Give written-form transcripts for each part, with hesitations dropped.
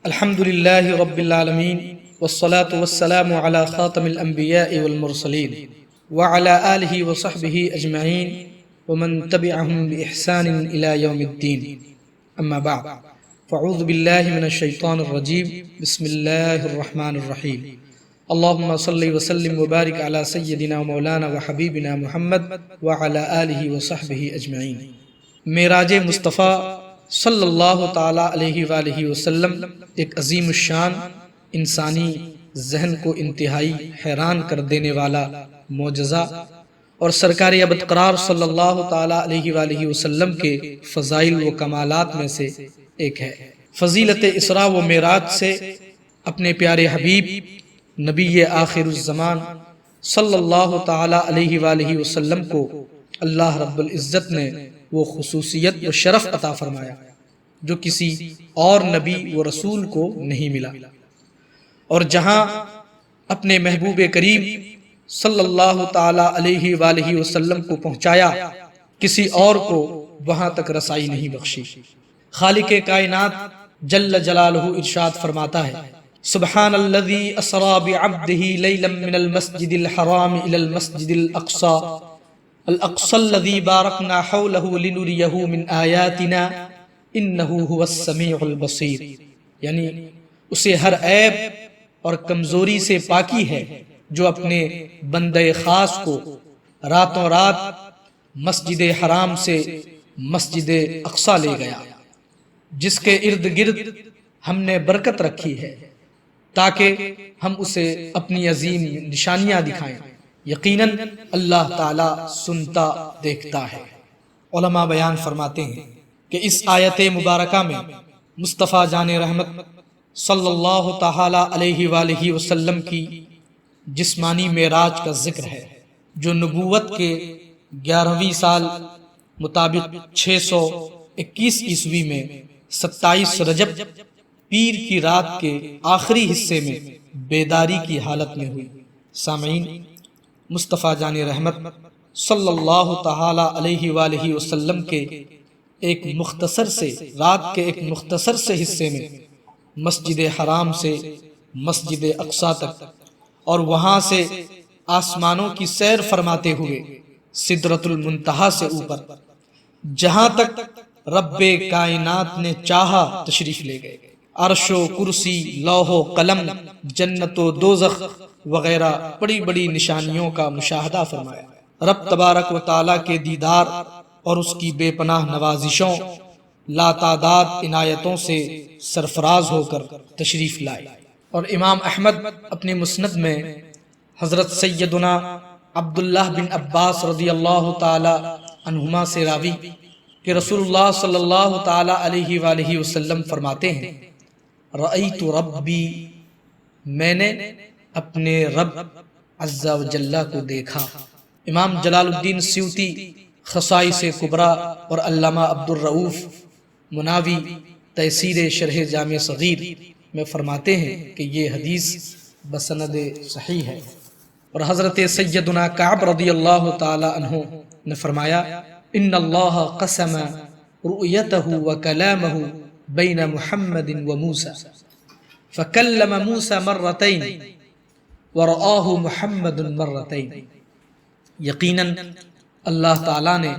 الحمد لله رب العالمين والصلاة والسلام على خاتم الأنبياء والمرسلين وعلى آله وصحبه أجمعين ومن تبعهم بإحسان إلى يوم الدين. أما بعد، فأعوذ بالله من الشيطان الرجيم. بسم الله الرحمن الرحيم. اللهم صل وسلم وبارك على سيدنا ومولانا وحبيبنا محمد وعلى آله وصحبه أجمعين. معراج مصطفیٰ صلی اللہ تعالیٰ علیہ وآلہ وسلم ایک عظیم الشان، انسانی ذہن کو انتہائی حیران کر دینے والا معجزہ اور سرکار ابدقرار صلی اللہ تعالیٰ علیہ وآلہ وسلم کے فضائل و کمالات میں سے ایک ہے۔ فضیلت اسراء و معراج سے اپنے پیارے حبیب نبی آخر الزمان صلی اللہ تعالیٰ علیہ وآلہ وسلم کو اللہ رب العزت نے وہ خصوصیت و شرف عطا فرمایا جو کسی اور نبی و رسول کو نہیں ملا، اور جہاں اپنے محبوب کریم صلی اللہ تعالی علیہ وآلہ وسلم کو پہنچایا، کسی اور کو وہاں تک رسائی نہیں بخشی۔ خالق کائنات جل جلالہ ارشاد فرماتا ہے: سبحان الذی اسری بعبدہ لیلا من المسجد الحرام الی المسجد الاقصی الذي باركنا حوله لنريه من آیاتنا انه هو السمیع البصیر، یعنی اسے ہر عیب اور کمزوری سے پاکی ہے جو اپنے بندے خاص کو راتوں رات مسجد حرام سے مسجد اقصی لے گیا، جس کے ارد گرد ہم نے برکت رکھی ہے تاکہ ہم اسے اپنی عظیم نشانیاں دکھائیں۔ یقیناً اللہ تعالیٰ سنتا دیکھتا ہے۔ علماء بیان فرماتے ہیں کہ اس آیت مبارکہ میں مصطفیٰ جان رحمت صلی اللہ تعالیٰ علیہ وآلہ وسلم کی جسمانی معراج کا ذکر ہے، جو نبوت کے 11ویں سال مطابق 621 عیسوی میں 27 رجب پیر کی رات کے آخری حصے میں بیداری کی حالت میں ہوئی۔ سامعین، مصطفیٰ جان رحمت صلی اللہ تعالی علیہ وآلہ وسلم کے رات کے ایک مختصر سے حصے میں مسجد حرام سے مسجد اقصی تک اور وہاں سے آسمانوں کی سیر فرماتے ہوئے سدرۃ المنتہا سے اوپر جہاں تک رب کائنات نے چاہا تشریف لے گئے۔ عرش و کرسی، لوح و قلم، جنت و دوزخ وغیرہ بڑی بڑی نشانیوں کا مشاہدہ فرمایا۔ رب تبارک و تعالیٰ کے دیدار اور اس کی بے پناہ نوازشوں، لاتعداد عنایتوں سے سرفراز ہو کر تشریف لائے۔ اور امام احمد اپنے مسند میں حضرت سیدنا عبداللہ بن عباس رضی اللہ تعالی عنہما سے راوی کہ رسول اللہ صلی اللہ تعالی علیہ وآلہ وسلم فرماتے ہیں: رأیت ربی، میں نے اپنے رب عز و جل کو دیکھا۔ امام جلال الدین سیوطی خصائص کبریٰ اور علامہ عبدالرؤوف مناوی تیسیر شرح جامع صغیر میں فرماتے ہیں کہ یہ حدیث بسند صحیح ہے۔ اور حضرت سیدنا کعب رضی اللہ تعالی عنہ نے فرمایا: ان اللہ قسم رؤیتہ و کلامہ بین محمد و موسیٰ فکلم موسیٰ مرتین ورآہ محمد مرتین۔ یقیناً اللہ تعالیٰ نے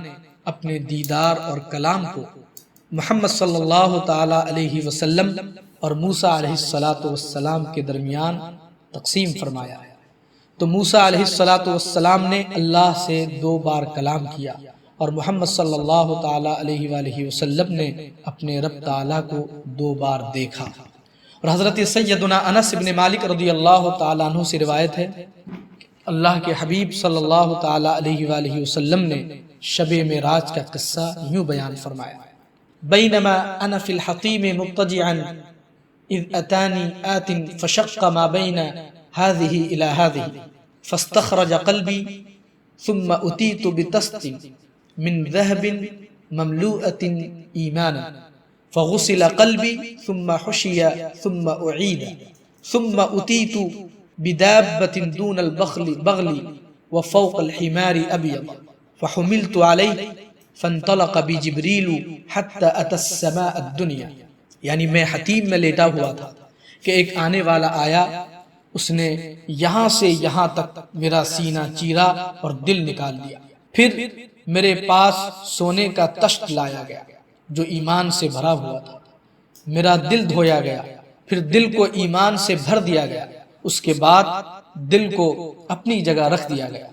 اپنے دیدار اور کلام کو محمد صلی اللہ تعالی علیہ وسلم اور موسیٰ علیہ السلام کے درمیان تقسیم فرمایا ہے۔ تو موسیٰ علیہ السلام نے اللہ سے 2 بار کلام کیا اور محمد صلی اللہ تعالی علیہ وآلہ وسلم نے اپنے رب تعالیٰ کو 2 بار دیکھا۔ اور حضرت سیدنا انس بن مالک رضی اللہ تعالیٰ عنہ سے روایت ہے، اللہ کے حبیب صلی اللہ تعالی علیہ وآلہ وسلم نے شب معراج کا قصہ یوں بیان فرمایا: بینما انا فی الحطیم مضطجعا اذ اتانی آت فشق ما بین هذه الى هذه فاستخرج قلبی ثم اتیت بتست من ذهب مملوءة ایمانا فغسل قلبی ثم حشی ثم اعید ثم اتیت بدابة دون البغل وفوق الحمار ابيض فحملت عليه فانطلق بجبريل حتى اتى السماء الدنيا یعنی میں حتیم میں لیٹا ہوا تھا کہ ایک آنے والا آیا، اس نے یہاں سے یہاں تک میرا سینہ چیرا اور دل نکال لیا، پھر میرے پاس سونے کا تشت لایا گیا جو ایمان سے بھرا ہوا تھا، میرا دل دھویا گیا، پھر دل کو ایمان سے بھر دیا گیا، اس کے بعد دل کو اپنی جگہ رکھ دیا گیا،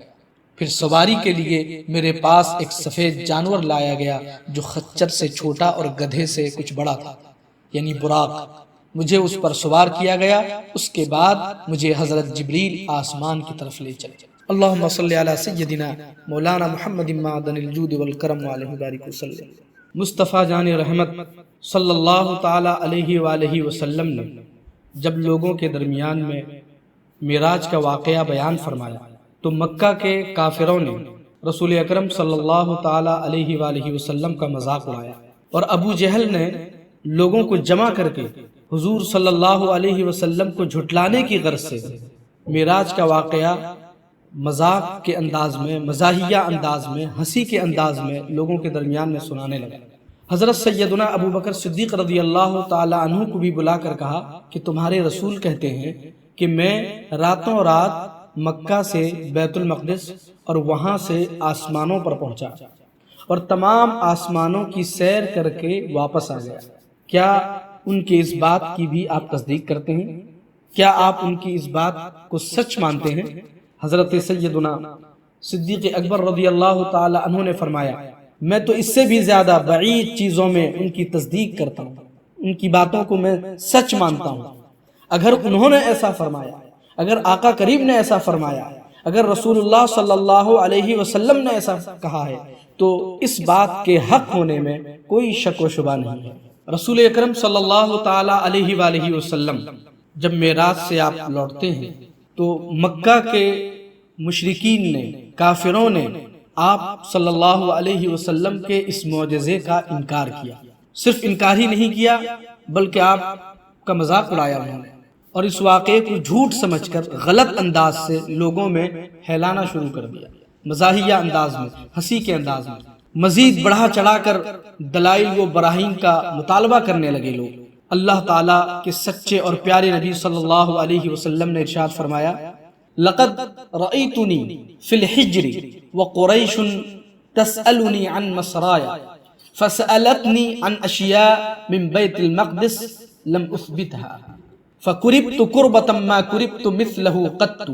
پھر سواری کے لیے میرے پاس ایک سفید جانور لایا گیا جو خچر سے چھوٹا اور گدھے سے کچھ بڑا تھا، یعنی براق، مجھے اس پر سوار کیا گیا، اس کے بعد مجھے حضرت جبریل آسمان کی طرف لے چلے۔ اللہم صلی علی سیدنا مولانا محمد معدن الجود والکرم علیہ بارک وسلم۔ مصطفیٰ جان رحمت صلی اللہ تعالی علیہ وآلہ وسلم نے جب لوگوں کے درمیان میں معراج کا واقعہ بیان فرمایا تو مکہ کے کافروں نے رسول اکرم صلی اللہ تعالی علیہ وآلہ وسلم کا مذاق اڑایا، اور ابو جہل نے لوگوں کو جمع کر کے حضور صلی اللہ علیہ وسلم کو جھٹلانے کی غرض سے معراج کا واقعہ مذاق کے انداز میں، مزاحیہ انداز میں، ہنسی کے انداز میں لوگوں کے درمیان میں سنانے لگا۔ حضرت سیدنا ابو بکر صدیق رضی اللہ تعالی عنہ کو بھی بلا کر کہا کہ تمہارے رسول کہتے ہیں کہ میں راتوں رات مکہ سے بیت المقدس اور وہاں سے آسمانوں پر پہنچا اور تمام آسمانوں کی سیر کر کے واپس آ گیا، کیا ان کی اس بات کی بھی آپ تصدیق کرتے ہیں؟ کیا آپ ان کی اس بات کو سچ مانتے ہیں؟ حضرت سیدنا صدیق اکبر رضی اللہ تعالی عنہ نے فرمایا، میں تو اس سے بھی زیادہ بعید چیزوں میں ان کی تصدیق کرتا ہوں، ان کی باتوں کو میں سچ مانتا ہوں۔ اگر انہوں نے ایسا فرمایا، اگر آقا کریم نے ایسا فرمایا، اگر رسول اللہ صلی اللہ علیہ وسلم نے ایسا کہا ہے تو اس بات کے حق ہونے میں کوئی شک و شبہ نہیں ہے۔ رسول اکرم صلی اللہ تعالی علیہ وآلہ وسلم جب معراج سے آپ لوٹتے ہیں تو مکہ کے مشرکین نے، کافروں نے آپ صلی اللہ علیہ وسلم کے اس معجزے کا انکار کیا، صرف انکار ہی نہیں کیا بلکہ آپ کا مذاق اڑایا انہوں نے، اور اس واقعے کو جھوٹ سمجھ کر غلط انداز سے لوگوں میں پھیلانا شروع کر دیا، مزاحیہ انداز میں، ہنسی کے انداز میں، مزید بڑھا چڑھا کر دلائل و براہین کا مطالبہ کرنے لگے لوگ۔ اللہ تعالیٰ کے سچے اور پیارے نبی صلی اللہ علیہ وسلم نے ارشاد فرمایا، لقد رأيتني في الحجر وقريش تسألني عن مصرايا فسألتني عن أشياء من بيت المقدس لم أثبتها فكربت كربة ما كربت مثله قط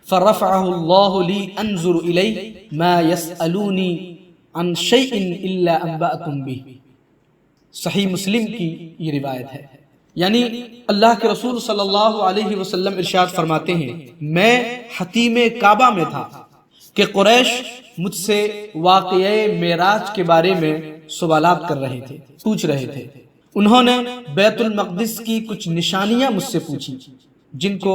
فرفعه الله لي أنظر إليه ما يسألوني عن شيء إلا أنبأتم به۔ صحیح مسلم کی یہ روایت ہے، یعنی اللہ کے رسول صلی اللہ علیہ وسلم ارشاد فرماتے ہیں، میں حتیم کعبہ میں تھا کہ قریش مجھ سے واقعہ معراج کے بارے میں سوالات کر رہے تھے، پوچھ رہے تھے۔ انہوں نے بیت المقدس کی کچھ نشانیاں مجھ سے پوچھی جن کو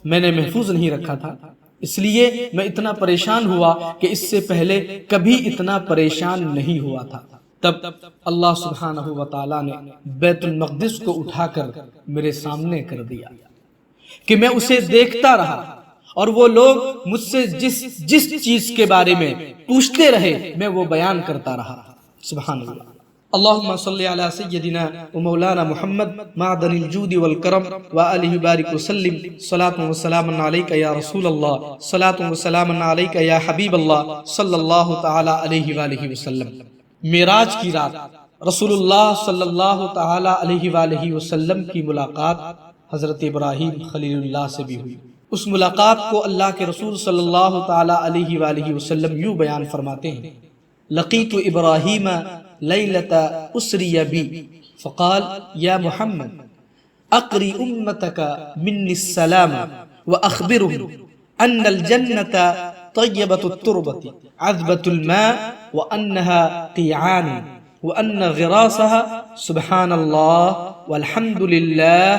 میں نے محفوظ نہیں رکھا تھا، اس لیے میں اتنا پریشان ہوا کہ اس سے پہلے کبھی اتنا پریشان نہیں ہوا تھا۔ تب اللہ سبحانہ و تعالیٰ نے بیت المقدس کو اٹھا کر میرے سامنے کر دیا کہ میں اسے دیکھتا رہا، اور وہ لوگ مجھ سے جس چیز کے بارے میں پوچھتے رہے میں وہ بیان کرتا رہا۔ سبحان اللہ۔ اللہم صلی علی سیدنا و مولانا محمد معدن الجود والکرم وآلہ بارک وسلم۔ صلاة و سلام علیک یا رسول اللہ، صلاة و سلام علیک یا حبیب اللہ صلی اللہ تعالی علیہ وآلہ وسلم۔ معراج کی رات رسول اللہ صلی اللہ تعالی علیہ وآلہ وسلم کی ملاقات حضرت ابراہیم خلیل اللہ سے بھی ہوئی۔ اس ملاقات کو اللہ کے رسول صلی اللہ تعالی علیہ وآلہ وسلم یوں بیان فرماتے ہیں، لقیت ابراہیم لیلۃ اسری بی فقال یا محمد اقری امتک منی السلام واخبرهم ان الجنۃ طیبۃ التربۃ عذبۃ الماء وانها قیعان وان غراسها سبحان اللہ والحمد للہ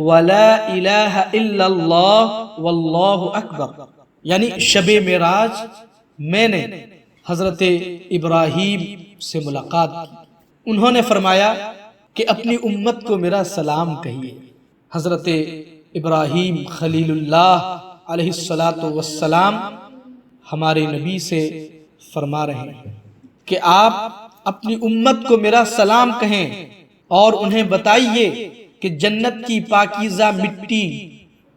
ولا الہ الا اللہ واللہ اکبر۔ یعنی شب معراج میں نے حضرت ابراہیم سے ملاقات کی، انہوں نے فرمایا کہ اپنی امت کو میرا سلام کہیے۔ حضرت ابراہیم خلیل اللہ علیہ السلام ہمارے نبی سے فرما رہے ہیں کہ آپ اپنی امت کو میرا سلام کہیں، اور انہیں بتائیے کہ جنت کی پاکیزہ مٹی،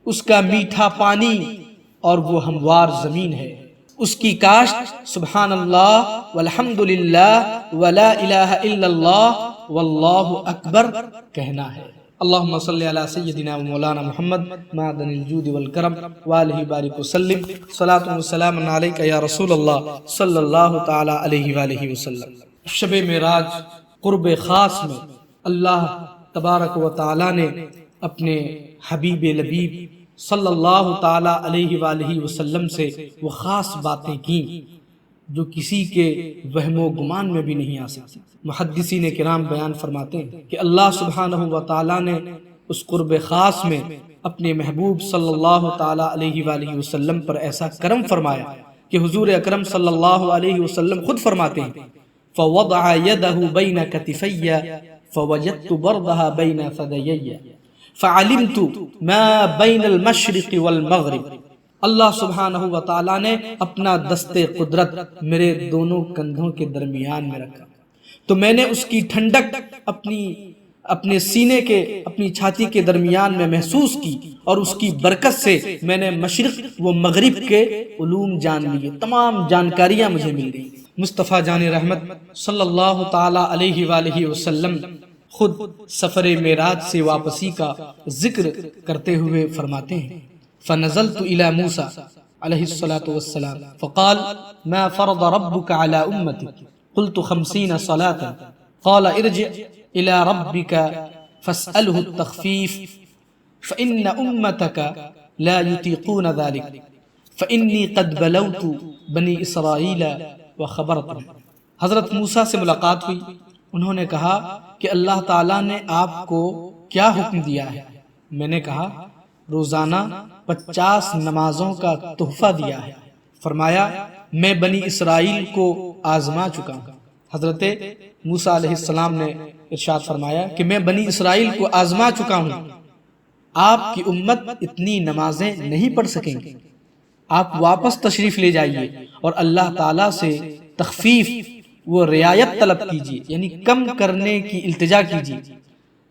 اس کا میٹھا پانی اور وہ ہموار زمین ہے، اس کی کاشت سبحان اللہ والحمد للہ ولا الہ الا اللہ واللہ اکبر کہنا ہے۔ اللہم صلی علی سیدنا و مولانا محمد معدن الجود والکرم وآلہ بارک وسلم، صلاۃ و سلام علیک یا رسول اللہ صلی اللہ تعالی علیہ وآلہ وسلم۔ شب معراج قرب خاص میں اللہ تبارک و تعالی نے اپنے حبیب لبیب صلی اللہ تعالی علیہ وآلہ وسلم سے وہ خاص باتیں کی جو کسی کے وہم و گمان میں بھی نہیں آ سکتی۔ محدثین کرام بیان فرماتے ہیں کہ اللہ سبحانہ و تعالی نے اس قرب خاص میں اپنے محبوب صلی اللہ تعالی علیہ وآلہ وسلم پر ایسا کرم فرمایا کہ حضور اکرم صلی اللہ علیہ وسلم خود فرماتے ہیں فَوَضَعَ يَدَهُ بَيْنَ كَتِفَيَّ فَوَجَدْتُ بَرْدَهَا بَيْنَ ثَدَيَيَّ فَعَلِمْتُ مَا بَيْنَ الْمَشْرِقِ وَالْمَغْرِبِ۔ اللہ سبحانہ و تعالیٰ نے اپنا دست قدرت میرے دونوں کندھوں کے درمیان میں رکھا، تو میں نے اس کی ٹھنڈک اپنے سینے کے، اپنی چھاتی کے درمیان میں محسوس کی، اور اس کی برکت سے میں نے مشرق و مغرب کے علوم جان لیے، تمام جانکاریاں مجھے مل گئی۔ مصطفیٰ جان رحمت صلی اللہ تعالی علیہ وآلہ وسلم خود سفر معراج سے واپسی کا ذکر کرتے ہوئے فرماتے ہیں فَنَزَلْتُ إِلَى مُوسَى علیہ الصلاة والسلام فقال ما فرض ربك على أمتك قلت 50 صلاة قال ارجع إلى ربك فاسأله التخفيف فإن أمتك لا يطيقون ذلك فإني قد بلوت بني إسرائيل وخبرتهم۔ حضرت موسیٰ سے ملاقات ہوئی، انہوں نے کہا کہ اللہ تعالیٰ نے آپ کو کیا حکم دیا ہے؟ میں نے کہا روزانہ 50 نمازوں کا تحفہ دیا ہے۔ فرمایا میں بنی اسرائیل کو آزما چکا ہوں۔ حضرت موسیٰ علیہ السلام نے ارشاد فرمایا کہ میں بنی اسرائیل کو آزما چکا ہوں، آپ کی امت اتنی نمازیں نہیں پڑھ سکیں گے، آپ واپس تشریف لے جائیے اور اللہ تعالیٰ سے تخفیف وہ رعایت طلب کیجیے، یعنی کم کرنے کی التجا کیجیے۔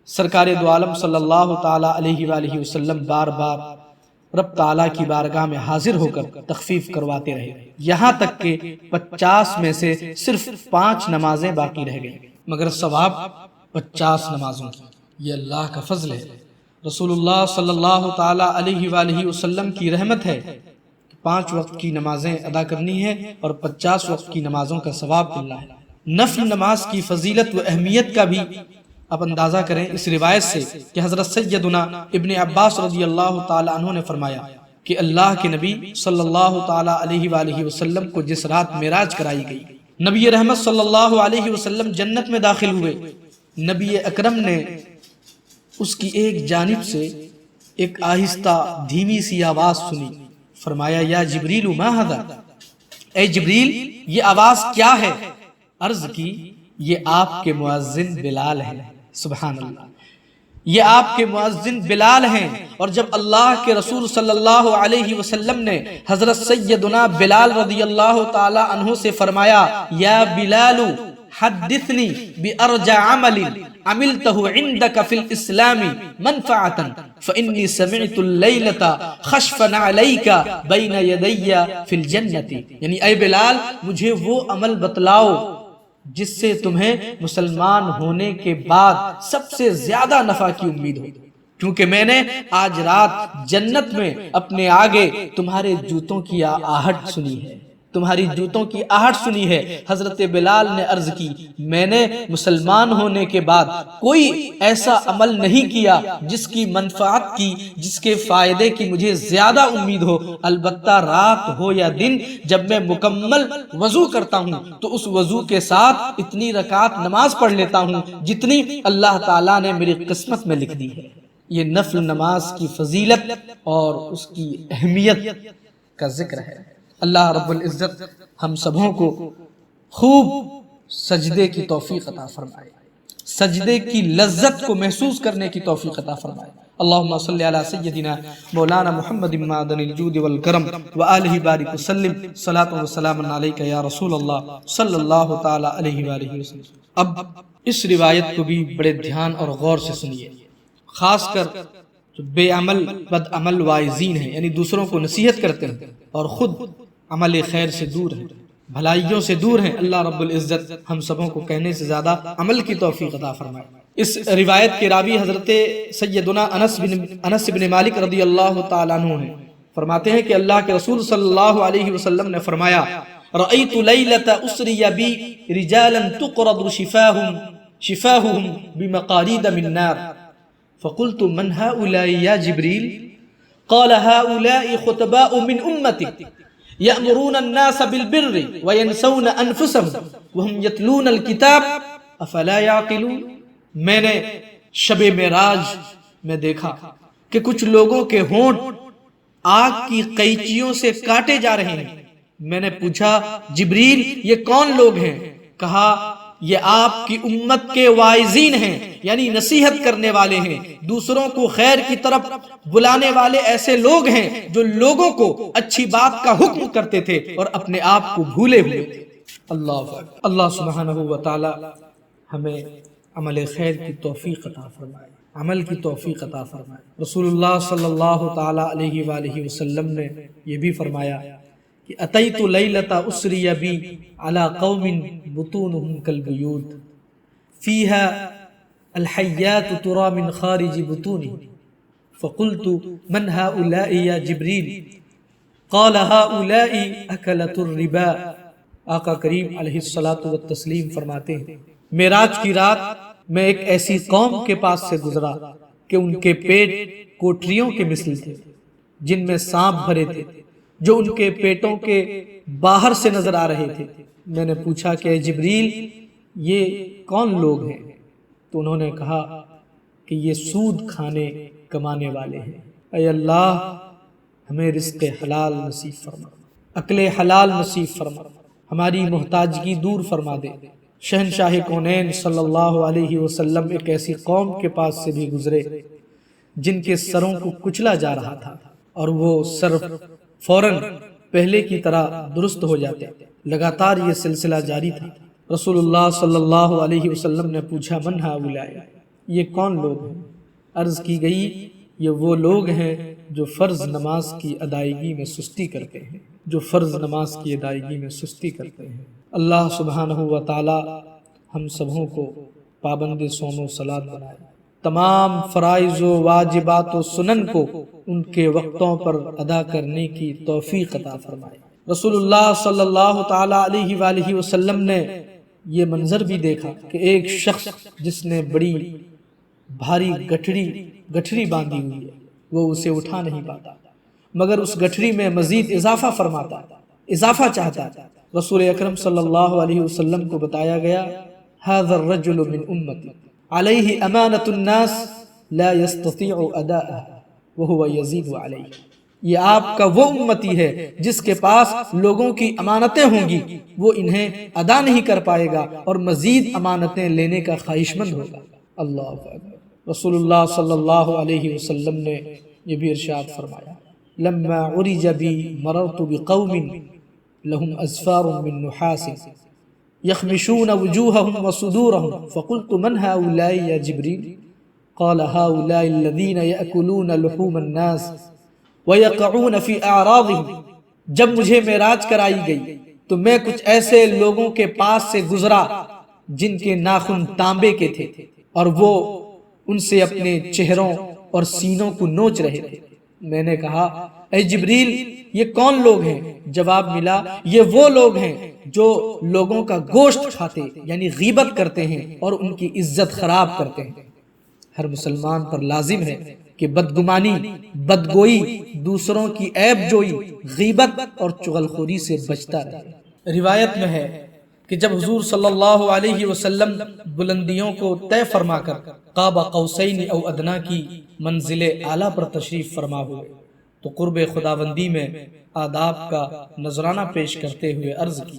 سرکار دو عالم صلی اللہ تعالی علیہ وآلہ وسلم بار بار رب تعالیٰ کی بارگاہ میں حاضر ہو کر تخفیف کرواتے رہے، یہاں تک کہ 50 میں سے صرف 5 نمازیں باقی رہ گئیں، مگر ثواب 50 نمازوں کی۔ یہ اللہ کا فضل ہے، رسول اللہ صلی اللہ تعالی علیہ وآلہ وسلم کی رحمت ہے کہ 5 وقت کی نمازیں ادا کرنی ہے اور 50 وقت کی نمازوں کا ثواب ملنا ہے۔ نفل نماز کی فضیلت و اہمیت کا بھی اب اندازہ کریں اس روایت سے کہ حضرت سیدنا ابن عباس رضی اللہ تعالی عنہ نے فرمایا کہ اللہ کے نبی صلی اللہ تعالی علیہ وآلہ وسلم کو جس رات معراج کرائی گئی، نبی رحمت صلی اللہ علیہ وسلم جنت میں داخل ہوئے، نبی اکرم نے اس کی ایک جانب سے ایک آہستہ دھیمی سی آواز سنی، فرمایا یا جبریل ما ھذا، اے جبریل یہ آواز کیا ہے؟ عرض کی یہ آپ کے مؤذن بلال ہیں۔ سبحان اللہ، یہ آپ کے مؤذن بلال ہیں۔ اور جب اللہ کے رسول صلی اللہ علیہ وسلم نے حضرت سیدنا بلال رضی اللہ تعالی عنہ سے فرمایا یا بلال حدثنی بأرجع عمل عملته عندك في الاسلام منفعة فإني سمعت الليلة خشفا عليك بين يدي في الجنة، یعنی اے بلال مجھے وہ عمل بتلاؤ جس سے تمہیں مسلمان ہونے کے بعد سب سے زیادہ نفع کی امید ہو، کیونکہ میں نے آج رات جنت میں اپنے آگے تمہارے جوتوں کی آہٹ سنی ہے، تمہاری جوتوں کی آہٹ سنی ہے۔ حضرت بلال نے عرض کی میں نے مسلمان ہونے کے بعد کوئی ایسا عمل نہیں کیا جس کی منفعت کی، جس کے فائدے کی مجھے زیادہ امید ہو، البتہ رات ہو یا دن جب میں مکمل وضو کرتا ہوں تو اس وضو کے ساتھ اتنی رکعت نماز پڑھ لیتا ہوں جتنی اللہ تعالیٰ نے میری قسمت میں لکھ دی ہے۔ یہ نفل نماز کی فضیلت اور اس کی اہمیت کا ذکر ہے۔ اللہ رب العزت ہم سبوں کو خوب سجدے کی توفیق عطا فرمائے، سجدے کی لذت کو محسوس کرنے کی توفیق عطا فرمائے۔ اللہم صلی علی سیدنا مولانا محمد معدن الجود والکرم وآلہ بارک وسلم، صلاۃ و سلام علیک یا رسول اللہ صلی اللہ تعالی علیہ وآلہ وسلم۔ اب اس روایت کو بھی بڑے دھیان اور غور سے سنیے، خاص کر جو بے عمل بد عمل واعظین ہیں، یعنی دوسروں کو نصیحت کرتے ہیں اور خود عمل خیر سے دور ہیں، بھلائیوں سے دور ہیں۔ اللہ رب العزت ہم سبوں کو کہنے سے زیادہ عمل کی توفیق عطا فرمائے۔ اس روایت کے راوی حضرت سیدنا انس بن مالک رضی اللہ تعالیٰ عنہ ہیں، فرماتے ہیں کہ اللہ کے رسول صلی اللہ علیہ وسلم نے فرمایا، رأیت لیلۃ اسری بی رجالا تقرض شفاہم بمقارید من نار فقلت من هؤلاء یا جبریل قال هؤلاء خطباء من امتک یأمرون الناس بالبر وینسون انفسهم وهم یتلون الکتاب افلا یعقلون۔ میں نے شب معراج میں دیکھا کہ کچھ لوگوں کے ہونٹ آگ کی قینچیوں سے کاٹے جا رہے ہیں۔ میں نے پوچھا جبریل یہ کون لوگ ہیں؟ کہا یہ آپ کی امت کے واعظین ہیں، یعنی نصیحت کرنے والے ہیں، دوسروں کو خیر کی طرف بلانے والے ایسے لوگ ہیں جو لوگوں کو اچھی بات کا حکم کرتے تھے اور اپنے آپ کو بھولے ہوئے تھے۔ اللہ سبحانہ و تعالی ہمیں عمل خیر کی توفیق عطا فرمائے، عمل کی توفیق عطا فرمائے۔ رسول اللہ صلی اللہ تعالی علیہ وآلہ وسلم نے یہ بھی فرمایا کہ اتیت لیلۃ اسری بی علی قوم بطونہم کالبیوت فیہا الحیات تری من خارج بطونہم فقلت من هؤلاء یا جبریل قال هؤلاء اکلۃ الربا۔ آقا کریم علیہ الصلاۃ والتسلیم فرماتے ہیں معراج کی رات میں ایک ایسی قوم کے پاس سے گزرا کہ ان کے پیٹ کوٹریوں کے مثل تھے جن میں سانپ بھرے تھے جو ان کے پیٹوں کے باہر سے نظر آ رہے تھے۔ میں نے پوچھا کہ اے جبریل یہ کون لوگ ہیں؟ تو انہوں نے کہا کہ یہ سود کھانے کمانے والے ہیں۔ اے اللہ ہمیں رزق حلال نصیب فرما، عقل حلال نصیب فرما، ہماری محتاجگی دور فرما دے۔ شہنشاہ کونین صلی اللہ علیہ وسلم ایک ایسی قوم کے پاس سے بھی گزرے جن کے سروں کو کچلا جا رہا تھا اور وہ سر فوراً پہلے کی طرح درست ہو جاتے۔ لگاتار یہ سلسلہ جاری تھا۔ رسول اللہ صلی اللہ علیہ وسلم نے پوچھا من ہؤلاء، یہ کون لوگ ہیں؟ عرض کی گئی یہ وہ لوگ ہیں جو فرض نماز کی ادائیگی میں سستی کرتے ہیں، جو فرض نماز کی ادائیگی میں سستی کرتے ہیں۔ اللہ سبحانہ و تعالی ہم سبوں کو پابند صوم و صلاۃ بنائے، تمام فرائض و واجبات و سنن کو ان کے وقتوں پر ادا کرنے کی توفیق عطا فرمائے۔ رسول اللہ صلی اللہ تعالی علیہ وآلہ وسلم نے یہ منظر بھی دیکھا کہ ایک شخص جس نے بڑی بھاری گٹھڑی باندھی ہوئی ہے وہ اسے اٹھا نہیں پاتا، مگر اس گٹھڑی میں مزید اضافہ چاہتا۔ رسول اکرم صلی اللہ علیہ وسلم کو بتایا گیا هذا الرجل من امتی علیہ امانۃ الناس لا يستطيع اداءها وهو يزيد علیہ۔ یہ آپ کا وہ امتی ہے جس کے پاس لوگوں کی امانتیں ہوں گی، وہ انہیں ادا نہیں کر پائے گا اور مزید امانتیں لینے کا خواہش مند ہوگا۔ اللہ اکبر۔ رسول اللہ صلی اللہ علیہ وسلم نے یہ بھی ارشاد فرمایا لما عرج بی مررت بقوم لهم أزفار من نحاس يخمشون وجوههم وصدورهم فقلت من هؤلاء يا جبريل قال هؤلاء الذين يأكلون لحوم الناس ويقعون في أعراضهم۔ جب مجھے معراج کرائی گئی تو میں کچھ ایسے لوگوں کے پاس سے گزرا جن کے ناخن تانبے کے تھے اور وہ ان سے اپنے چہروں اور سینوں کو نوچ رہے تھے۔ میں نے کہا اے جبریل یہ کون لوگ ہیں؟ جواب ملا یہ وہ لوگ ہیں جو لوگوں کا گوشت کھاتے یعنی غیبت کرتے ہیں اور ان کی عزت خراب کرتے ہیں۔ ہر مسلمان پر لازم ہے کہ بدگمانی، بدگوئی، دوسروں کی عیب جوئی، غیبت اور چغلخوری سے بچتا رہے۔ روایت میں ہے کہ جب حضور صلی اللہ علیہ وسلم بلندیوں کو طے فرما کر قاب قوسین او ادنا کی منزل اعلیٰ پر تشریف فرما ہوئے تو قرب خداوندی میں آداب کا نذرانہ پیش کرتے ہوئے عرض کی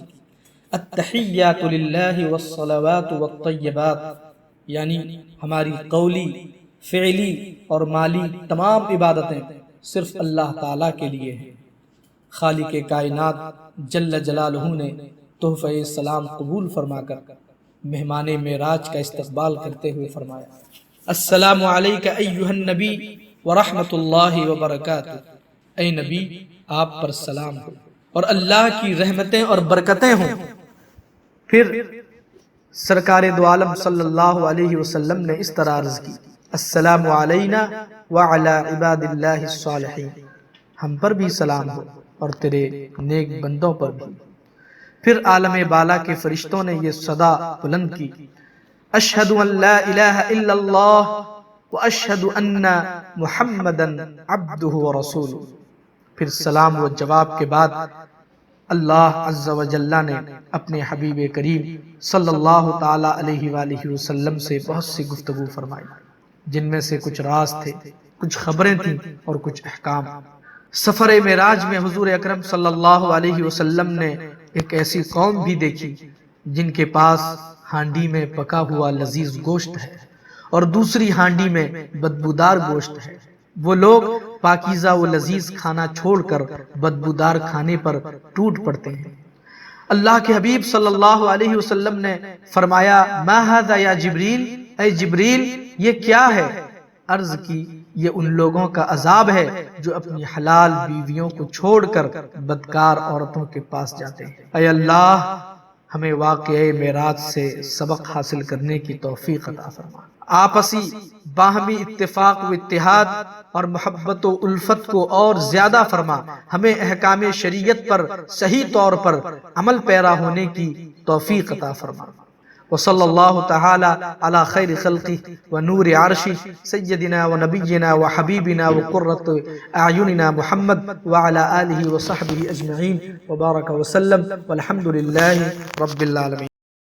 التحیات للہ والصلوات والطیبات، یعنی ہماری قولی، فعلی اور مالی تمام عبادتیں صرف اللہ تعالیٰ کے لیے ہیں۔ خالق کائنات جل جلالہ نے تحفہ سلام قبول فرما کر مہمان معراج کا استقبال کرتے ہوئے فرمایا: السلام علیک ایھا النبی ورحمۃ اللہ وبرکاتہ۔ اے نبی، آپ پر سلام ہو اور اللہ کی رحمتیں اور برکتیں ہوں۔ پھر سرکار دو عالم صلی اللہ علیہ وسلم نے اس طرح عرض کی: السلام علینا وعلی عباد اللہ الصالحین۔ ہم پر بھی سلام ہو اور تیرے نیک بندوں پر بھی۔ پھر عالم بالا کے فرشتوں نے یہ صدا بلند کی: اشہد ان لا الہ الا اللہ واشہد ان محمدا عبدہ ورسولہ۔ پھر سلام و جواب کے بعد اللہ عز و جل نے اپنے حبیب کریم صلی اللہ تعالی علیہ وآلہ وسلم سے بہت سی گفتگو فرمائی، جن میں سے کچھ راز تھے، کچھ خبریں تھیں اور کچھ احکام۔ سفر معراج میں حضور اکرم صلی اللہ علیہ وسلم نے ایک ایسی قوم بھی دیکھی جن کے پاس ہانڈی میں پکا ہوا لذیذ گوشت ہے اور دوسری ہانڈی میں بدبودار گوشت ہے۔ وہ لوگ پاکیزہ و لذیذ کھانا چھوڑ کر بدبودار کھانے پر ٹوٹ پڑتے ہیں۔ اللہ کے حبیب صلی اللہ علیہ وسلم نے فرمایا: ما ھذا یا جبریل، اے جبریل یہ کیا ہے؟ عرض کی: یہ ان لوگوں کا عذاب ہے جو اپنی حلال بیویوں کو چھوڑ کر بدکار عورتوں کے پاس جاتے ہیں۔ اے اللہ، ہمیں واقعہ معراج سے سبق حاصل کرنے کی توفیق عطا فرما۔ آپسی باہمی اتفاق و اتحاد اور محبت و الفت کو اور زیادہ فرما۔ ہمیں احکام شریعت پر صحیح طور پر عمل پیرا ہونے کی توفیق عطا فرما۔ وصلی اللہ تعالی علی خیر خلقہ ونور عرشہ سیدنا و نبینا و حبیبنا و قرۃ اعیننا محمد وعلی آلہ وصحبہ اجمعین وبارک وسلم والحمد للہ رب العالمین۔